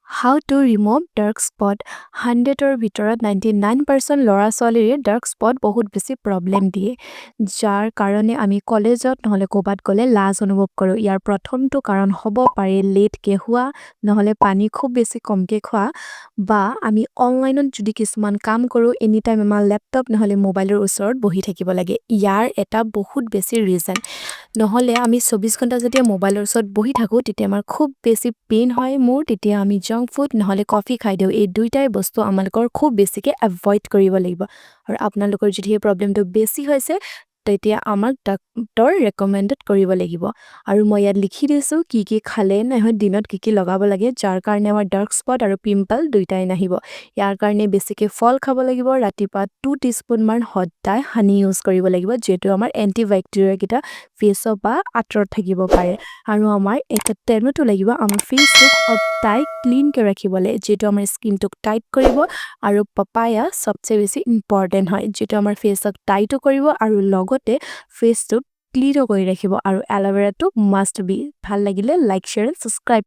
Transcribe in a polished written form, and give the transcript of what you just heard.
How to remove dark spot 100ৰ ভিতৰত 99% ল'ৰা ছোৱালীৰে dark spot বহুত বেছি প্ৰব্লেম দিয়ে যাৰ কাৰণে আমি কলেজত নহলে ক'বাত গ'লে লাজ অনুভৱ কৰোঁ ইয়াৰ প্ৰথমটো কাৰণ হ'ব পাৰে লেটকে হোৱা নহলে পানী খুব বেছি কমকে খোৱা বা আমি অনলাইনত যদি কিছুমান কাম কৰোঁ এনি টাইম আমাৰ লেপটপ নহলে মোবাইলৰ ওচৰত বহি থাকিব লাগে ইয়াৰ এটা বহুত বেছি ৰিজন নহলে আমি 24 ঘণ্টা যেতিয়া মোবাইলৰ ওচৰত বহি থাকো তেতিয়া আমাৰ খুব বেছি পেইন হয় মোৰ তেতিয়া আমি জঙ্ক ফুড নহলে কফি খাই দিওঁ এই দুইটাই বস্তু আমালকৰ খুব বেছিকে এভয়েড কৰিব লাগিব আৰু আপোনালোকৰ যদি এই প্ৰবলেমটো বেছি হৈছে তেতিয়া আমাক ডক্টৰ ৰেকমেন্ডেড কৰিব লাগিব আৰু মই ইয়াত লিখি দিছো কি খালে নহয় দিনত কি লগাব লাগে যাৰ কাৰণে আমাৰ ডাৰ্ক স্পট আৰু পিম্পল দুইটাই নাহিব ইয়াৰ কাৰণে বেছিকে ফল খাব লাগিব ৰাতিপুৱা 2 টিস্পুন মান সদায় হানি ইউজ কৰিব লাগিব যেটো আমাৰ এন্টিবায়ক্টেৰিয়া কিটা ফেসৰ বা আঁতৰত থাকিব পাৰে আৰু আমাৰ এটা টেৰ্মটো লাগিব আমাৰ ফেসটো সদায় ক্লিন কে ৰাখিবলে যেটো আমাৰ স্কিনটোক টাইট কৰিব আৰু পাপায়া সবচে বেছি ইম্পৰ্টেন্ট হয় যেটো আমাৰ ফেসক টাইটো কৰিব আৰু লগতে ফেসটো ক্লিন কৰি ৰাখিব আৰু এল'ভেৰাটো মাষ্ট বি ভাল লাগিলে লাইক শেয়াৰ সাবস্ক্ৰাইব